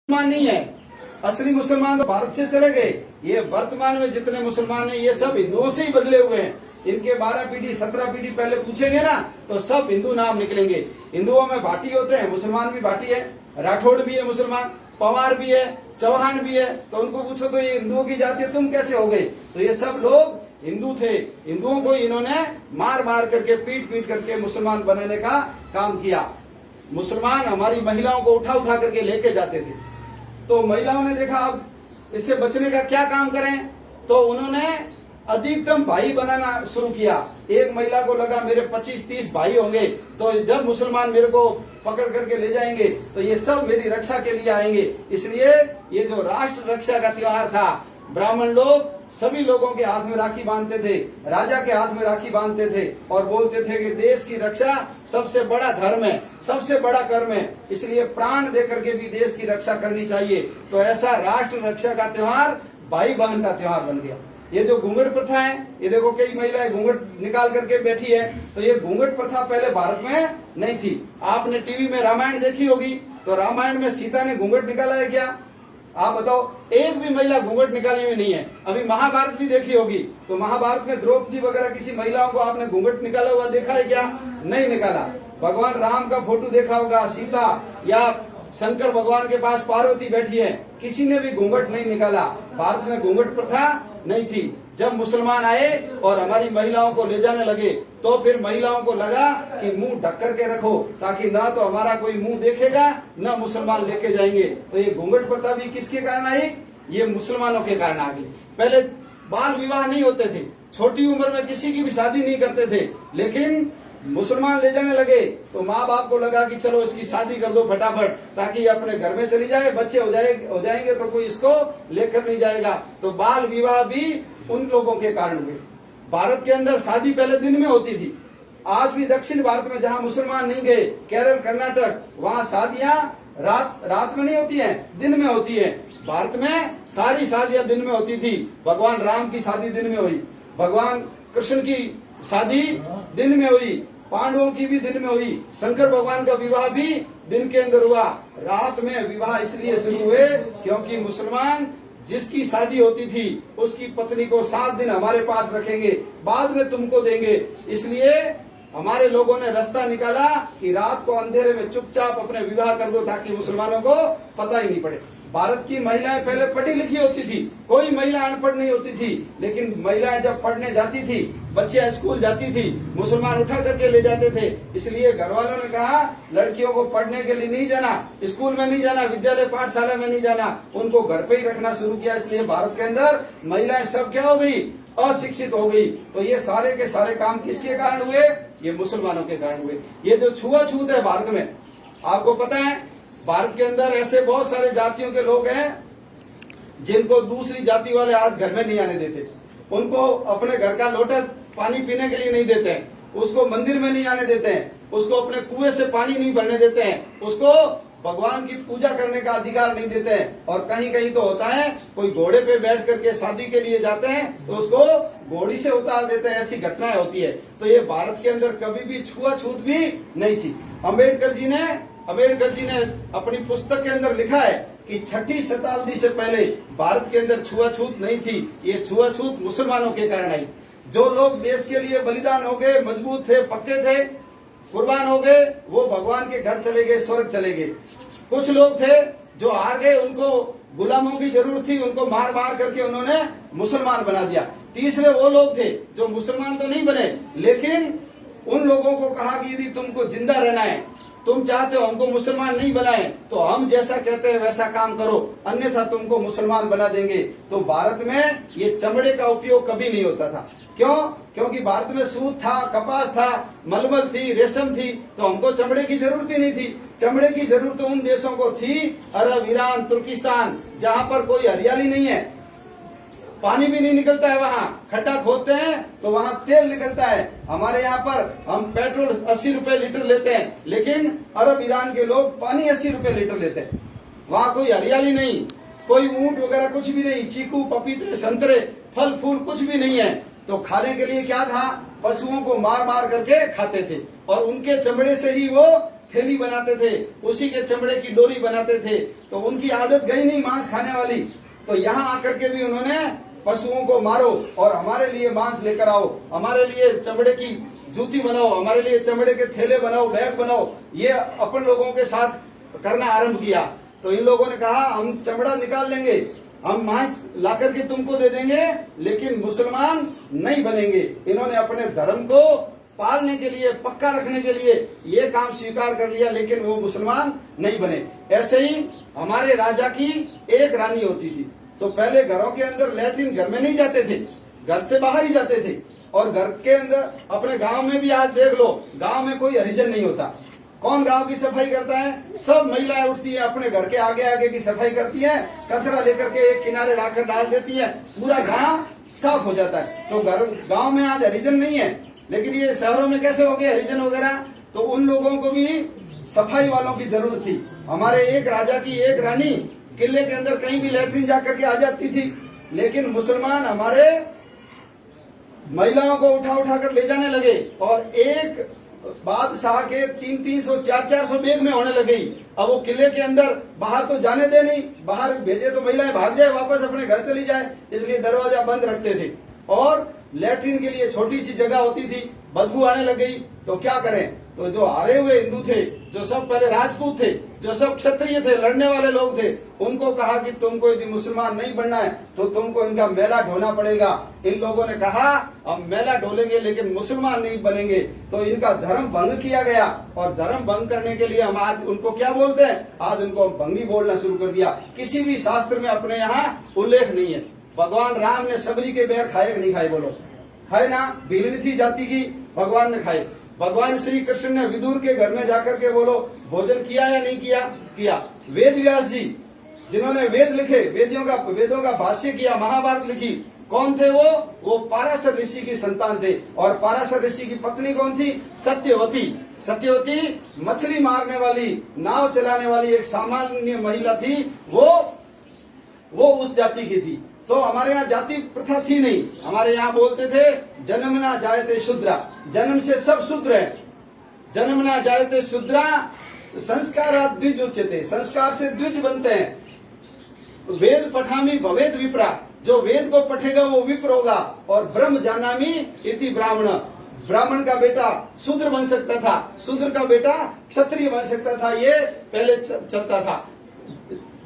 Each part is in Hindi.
मुसलमान नहीं है। असली मुसलमान तो भारत से चले गए। ये वर्तमान में जितने मुसलमान हैं ये सब हिंदुओं से ही बदले हुए हैं। इनके 12 पीढ़ी 17 पीढ़ी पहले पूछेंगे ना तो सब हिंदू नाम निकलेंगे। हिंदुओं में भाटी होते हैं, मुसलमान भी भाटी है, राठौड़ भी है मुसलमान, पवार भी है, चौहान भी है। तो उनको पूछो तो ये हिंदुओं की जाति है, तुम कैसे हो गए? तो ये सब लोग हिंदू थे। हिंदुओं को इन्होंने मार मार करके पीट पीट करके मुसलमान बनाने का काम किया। मुसलमान हमारी महिलाओं को उठा उठा करके लेके जाते थे। तो महिलाओं ने देखा अब इससे बचने का क्या काम करें, तो उन्होंने अधिकतम भाई बनाना शुरू किया। एक महिला को लगा मेरे 25-30 भाई होंगे, तो जब मुसलमान मेरे को पकड़ करके ले जाएंगे तो ये सब मेरी रक्षा के लिए आएंगे। इसलिए ये जो राष्ट्र रक्षा का त्योहार था, ब्राह्मण लोग सभी लोगों के हाथ में राखी बांधते थे, राजा के हाथ में राखी बांधते थे और बोलते थे कि देश की रक्षा सबसे बड़ा धर्म है, सबसे बड़ा कर्म है, इसलिए प्राण दे करके भी देश की रक्षा करनी चाहिए। तो ऐसा राष्ट्र रक्षा का त्योहार भाई बहन का त्योहार बन गया। ये जो घूंघट प्रथा है, ये देखो कई महिलाएं घूंघट निकाल करके बैठी है, तो ये घूंघट प्रथा पहले भारत में नहीं थी। आपने टीवी में रामायण देखी होगी, तो रामायण में सीता ने घूंघट निकाला है क्या? आप बताओ, एक भी महिला घूंघट निकाली हुई नहीं है। अभी महाभारत भी देखी होगी, तो महाभारत में द्रौपदी वगैरह किसी महिलाओं को आपने घूंघट निकाला हुआ देखा है क्या? नहीं निकाला। भगवान राम का फोटो देखा होगा, सीता या शंकर भगवान के पास पार्वती बैठी है, किसी ने भी घूंघट नहीं निकाला। भारत में घूंघट प्रथा नहीं थी। जब मुसलमान आए और हमारी महिलाओं को ले जाने लगे, तो फिर महिलाओं को लगा कि मुंह ढक करके रखो, ताकि ना तो हमारा कोई मुंह देखेगा, ना मुसलमान लेके जाएंगे। तो ये घूंघट प्रथा भी किसके कारण आई? ये मुसलमानों के कारण आ गई। पहले बाल विवाह नहीं होते थे, छोटी उम्र में किसी की भी शादी नहीं करते थे, लेकिन मुसलमान ले जाने लगे तो माँ बाप को लगा कि चलो इसकी शादी कर दो फटाफट, ताकि अपने घर में चली जाए, बच्चे हो जाएंगे तो कोई इसको लेकर नहीं जाएगा। तो बाल विवाह भी उन लोगों के कारण हुए। भारत के अंदर शादी पहले दिन में होती थी। आज भी दक्षिण भारत में जहाँ मुसलमान नहीं गए, केरल, कर्नाटक, वहाँ शादियाँ रात में नहीं होती है, दिन में होती है। भारत में सारी शादियाँ दिन में होती थी। भगवान राम की शादी दिन में हुई, भगवान कृष्ण की शादी दिन में हुई, पांडवों की भी दिन में हुई, शंकर भगवान का विवाह भी दिन के अंदर हुआ। रात में विवाह इसलिए शुरू हुए क्योंकि मुसलमान जिसकी शादी होती थी उसकी पत्नी को 7 दिन हमारे पास रखेंगे, बाद में तुमको देंगे। इसलिए हमारे लोगों ने रास्ता निकाला कि रात को अंधेरे में चुपचाप अपने विवाह कर दो, ताकि मुसलमानों को पता ही नहीं पड़े। भारत की महिलाएं पहले पढ़ी लिखी होती थी, कोई महिला अनपढ़ नहीं होती थी, लेकिन महिलाएं जब पढ़ने जाती थी, बच्चे स्कूल जाती थी, मुसलमान उठा करके ले जाते थे। इसलिए घर वालों ने कहा लड़कियों को पढ़ने के लिए नहीं जाना, स्कूल में नहीं जाना, विद्यालय पाठशाला में नहीं जाना, उनको घर पे ही रखना शुरू किया। इसलिए भारत के अंदर महिलाएं सब क्या हो गई? अशिक्षित हो गई। तो ये सारे के सारे काम किसके कारण हुए? ये मुसलमानों के कारण हुए। ये जो छुआछूत है भारत में, आपको पता है भारत के अंदर ऐसे बहुत सारे जातियों के लोग हैं जिनको दूसरी जाति वाले आज घर में नहीं आने देते, उनको अपने घर का लोटा पानी पीने के लिए नहीं देते हैं, उसको मंदिर में नहीं आने देते हैं, उसको अपने कुएं से पानी नहीं भरने देते हैं, उसको भगवान की पूजा करने का अधिकार नहीं देते हैं। और कहीं कहीं तो होता है कोई घोड़े पे बैठ करके शादी के लिए जाते हैं तो उसको घोड़ी से उतार देते हैं, ऐसी घटनाएं होती है। तो ये भारत के अंदर कभी भी छुआछूत भी नहीं थी। अम्बेडकर जी ने अपनी पुस्तक के अंदर लिखा है कि 6ठी शताब्दी से पहले भारत के अंदर छुआछूत नहीं थी। ये छुआछूत मुसलमानों के कारण आई। जो लोग देश के लिए बलिदान हो गए, मजबूत थे, पक्के थे, कुर्बान हो गए, वो भगवान के घर चले गए, स्वर्ग चले गए। कुछ लोग थे जो हार गए, उनको गुलामों की जरूरत थी, उनको मार मार करके उन्होंने मुसलमान बना दिया। तीसरे वो लोग थे जो मुसलमान तो नहीं बने, लेकिन उन लोगों को कहा कि यदि तुमको जिंदा रहना है, तुम चाहते हो हमको मुसलमान नहीं बनाए, तो हम जैसा कहते हैं वैसा काम करो, अन्यथा तुमको मुसलमान बना देंगे। तो भारत में ये चमड़े का उपयोग कभी नहीं होता था। क्यों? क्योंकि भारत में सूत था, कपास था, मलमल थी, रेशम थी, तो हमको चमड़े की जरूरत ही नहीं थी। चमड़े की जरूरत उन देशों को थी, अरब, ईरान, तुर्किस्तान, जहाँ पर कोई हरियाली नहीं है, पानी भी नहीं निकलता है, वहाँ खड्डा खोदते हैं तो वहाँ तेल निकलता है। हमारे यहाँ पर हम पेट्रोल 80 रुपए लीटर लेते हैं, लेकिन अरब ईरान के लोग पानी 80 रुपए लीटर लेते हैं। वहाँ कोई हरियाली नहीं, कोई ऊंट वगैरह कुछ भी नहीं, चीकू, पपीते, संतरे, फल फूल कुछ भी नहीं है। तो खाने के लिए क्या था? पशुओं को मार मार करके खाते थे और उनके चमड़े से ही वो थैली बनाते थे, उसी के चमड़े की डोरी बनाते थे। तो उनकी आदत गई नहीं मांस खाने वाली। तो यहाँ आकर के भी उन्होंने पशुओं को मारो और हमारे लिए मांस लेकर आओ, हमारे लिए चमड़े की जूती बनाओ, हमारे लिए चमड़े के थैले बनाओ, बैग बनाओ, ये अपन लोगों के साथ करना आरंभ किया। तो इन लोगों ने कहा हम चमड़ा निकाल लेंगे, हम मांस ला करके तुमको दे देंगे, लेकिन मुसलमान नहीं बनेंगे। इन्होंने अपने धर्म को पालने के लिए, पक्का रखने के लिए ये काम स्वीकार कर लिया, लेकिन वो मुसलमान नहीं बने। ऐसे ही हमारे राजा की एक रानी होती थी। तो पहले घरों के अंदर लैट्रिन घर में नहीं जाते थे, घर से बाहर ही जाते थे। और घर के अंदर अपने गांव में भी आज देख लो, गांव में कोई हरिजन नहीं होता। कौन गांव की सफाई करता है? सब महिलाएं उठती है, अपने घर के आगे आगे की सफाई करती है, कचरा लेकर के एक किनारे लाकर डाल देती है, पूरा गांव साफ हो जाता है। तो गांव में आज हरिजन नहीं है, लेकिन ये शहरों में कैसे हो गए हरिजन वगैरह। तो उन लोगों को भी सफाई वालों की जरूरत थी। हमारे एक राजा की एक रानी किले के अंदर कहीं भी लैट्रिन जाकर के आ जाती थी, लेकिन मुसलमान हमारे महिलाओं को उठा उठा कर ले जाने लगे और एक बादशाह के 300-300, 400-400 बैग में होने लगी। अब वो किले के अंदर बाहर तो जाने दे नहीं, बाहर भेजे तो महिलाएं भाग जाए, वापस अपने घर चली जाए, इसलिए दरवाजा बंद रखते थे। और लैट्रिन के लिए छोटी सी जगह होती थी, बदबू आने लग गई, तो क्या करें। तो जो हारे हुए हिंदू थे, जो सब पहले राजपूत थे, जो सब क्षत्रिय थे, लड़ने वाले लोग थे, उनको कहा कि तुमको यदि मुसलमान नहीं बनना है तो तुमको इनका मेला ढोना पड़ेगा। इन लोगों ने कहा हम मेला ढोलेंगे लेकिन मुसलमान नहीं बनेंगे। तो इनका धर्म भंग किया गया, और धर्म भंग करने के लिए हम आज उनको क्या बोलते हैं? आज उनको भंगी बोलना शुरू कर दिया। किसी भी शास्त्र में अपने यहाँ उल्लेख नहीं है। भगवान राम ने सबरी के बैर खाए कि नहीं खाए? बोलो, खाए ना? भीलनी थी जाति की, भगवान ने खाए। भगवान श्री कृष्ण ने विदुर के घर में जाकर के बोलो भोजन किया या नहीं किया? किया। वेद व्यास जी जिन्होंने वेद लिखे, वेदों का भाष्य किया, महाभारत लिखी, कौन थे वो पाराशर ऋषि की संतान थे। और पाराशर ऋषि की पत्नी कौन थी? सत्यवती। सत्यवती मछली मारने वाली, नाव चलाने वाली एक सामान्य महिला थी, वो उस जाति की थी। तो हमारे यहाँ जाति प्रथा थी नहीं। हमारे यहाँ बोलते थे जन्मना जायते शूद्रा, जन्म से सब शूद्र है। जन्मना जायते शूद्रा संस्कारात् द्विज उच्यते, संस्कार से द्विज बनते हैं। वेद पठामी भवेद विप्रा, जो वेद को पढ़ेगा वो विप्र होगा। और ब्रह्म जानामी इति ब्राह्मण, ब्राह्मण का बेटा शूद्र बन सकता था, शूद्र का बेटा क्षत्रिय बन सकता था, ये पहले चलता था।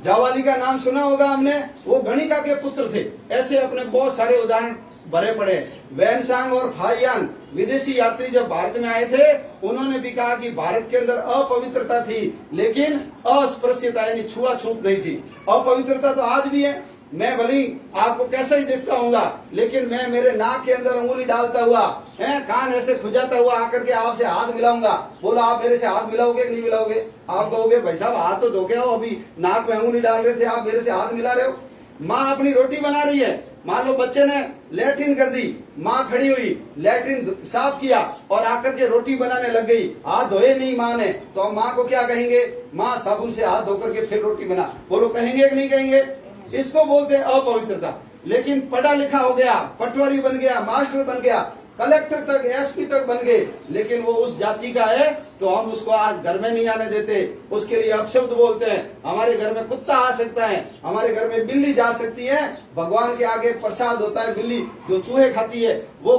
जावाली का नाम सुना होगा हमने, वो गणिका के पुत्र थे। ऐसे अपने बहुत सारे उदाहरण भरे पड़े। वैनसांग और फाहियान विदेशी यात्री जब भारत में आए थे, उन्होंने भी कहा कि भारत के अंदर अपवित्रता थी, लेकिन अस्पृश्यता यानी छुआछूत नहीं थी। अपवित्रता तो आज भी है। मैं भली आपको कैसा ही देखता हूँगा, लेकिन मैं मेरे नाक के अंदर अंगुली डालता हुआ, कान ऐसे खुजाता हुआ आकर के आपसे हाथ मिलाऊंगा। बोलो आप मेरे से हाथ मिलाओगे कि नहीं मिलाओगे? आप कहोगे भाई साहब हाथ तो धो के आओ, अभी नाक में अंगुली डाल रहे थे, आप मेरे से हाथ मिला रहे हो। माँ अपनी रोटी बना रही है, मान लो बच्चे ने लैट्रिन कर दी, माँ खड़ी हुई, लैट्रिन साफ किया और आकर के रोटी बनाने लग गई, हाथ धोए नहीं माँ ने, तो हम माँ को क्या कहेंगे? माँ साबुन से हाथ धोकर के फिर रोटी बना। बोलो कहेंगे कि नहीं कहेंगे? इसको बोलते हैं अपवित्रता। लेकिन पढ़ा लिखा हो गया, पटवारी बन गया, मास्टर बन गया, कलेक्टर तक, एसपी तक बन गए, लेकिन वो उस जाति का है तो हम उसको आज घर में नहीं आने देते, उसके लिए अपशब्द बोलते हैं। हमारे घर में कुत्ता आ सकता है, हमारे घर में बिल्ली जा सकती है, भगवान के आगे प्रसाद होता है, बिल्ली जो चूहे खाती है वो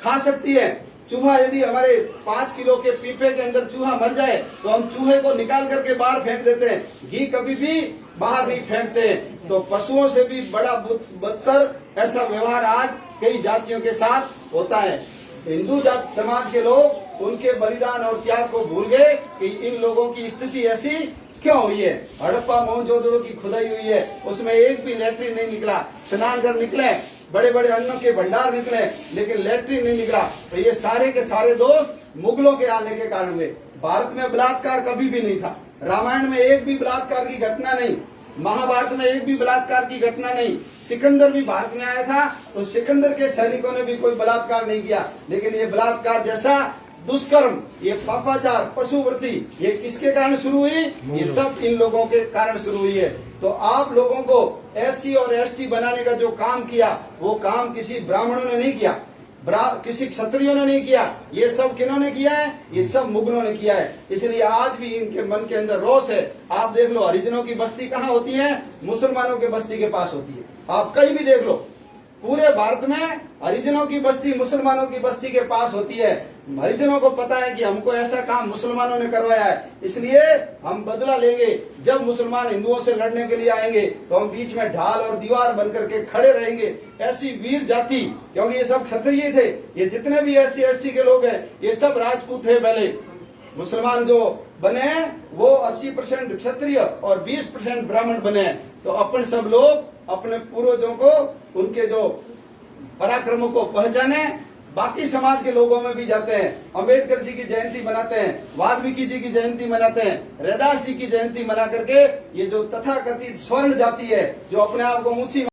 खा सकती है। चूहा यदि हमारे 5 किलो के पीपे के अंदर चूहा मर जाए तो हम चूहे को निकाल करके बाहर फेंक देते हैं, घी कभी भी बाहर नहीं फेंकते। तो पशुओं से भी बड़ा बदतर ऐसा व्यवहार आज कई जातियों के साथ होता है। हिंदू जात समाज के लोग उनके बलिदान और त्याग को भूल गए कि इन लोगों की स्थिति ऐसी क्यों हुई है। हड़प्पा मोहनजोदड़ो की खुदाई हुई है, उसमें एक भी लैट्रिन नहीं निकला। स्नानघर निकले, बड़े बड़े अन्नों के भंडार निकले, लेकिन लैट्रिन नहीं निकला। तो ये सारे के सारे दोष मुगलों के आने के कारण हुए। भारत में बलात्कार कभी भी नहीं था, रामायण में एक भी बलात्कार की घटना नहीं, महाभारत में एक भी बलात्कार की घटना नहीं। सिकंदर भी भारत में आया था तो सिकंदर के सैनिकों ने भी कोई बलात्कार नहीं किया, लेकिन ये बलात्कार जैसा दुष्कर्म, ये पापाचार, पशुवृत्ति, ये किसके कारण शुरू हुई? ये सब इन लोगों के कारण शुरू हुई है। तो आप लोगों को SC और ST बनाने का जो काम किया, वो काम किसी ब्राह्मणों ने नहीं किया। किसी क्षत्रियों ने नहीं किया, ये सब किन्होंने किया है? ये सब मुगलों ने किया है। इसलिए आज भी इनके मन के अंदर रोष है। आप देख लो, हरिजनों की बस्ती कहाँ होती है? मुसलमानों की बस्ती के पास होती है। आप कहीं भी देख लो, पूरे भारत में हरिजनों की बस्ती मुसलमानों की बस्ती के पास होती है। हरिजनों को पता है कि हमको ऐसा काम मुसलमानों ने करवाया है, इसलिए हम बदला लेंगे। जब मुसलमान हिंदुओं से लड़ने के लिए आएंगे तो हम बीच में ढाल और दीवार बनकर के खड़े रहेंगे। ऐसी वीर जाति, क्योंकि ये सब क्षत्रिय थे, ये जितने भी SC ST के लोग हैं ये सब राजपूत थे। पहले मुसलमान जो बने हैं वो 80% क्षत्रिय और 20% ब्राह्मण बने हैं। तो अपन सब लोग अपने पूर्वजों को, उनके जो पराक्रमों को पहचाने, बाकी समाज के लोगों में भी जाते हैं। अंबेडकर जी की जयंती मनाते हैं, वाल्मीकि जी की जयंती मनाते हैं, रैदास जी की जयंती मना करके ये जो तथाकथित स्वर्ण जाति है, जो अपने आप को ऊंची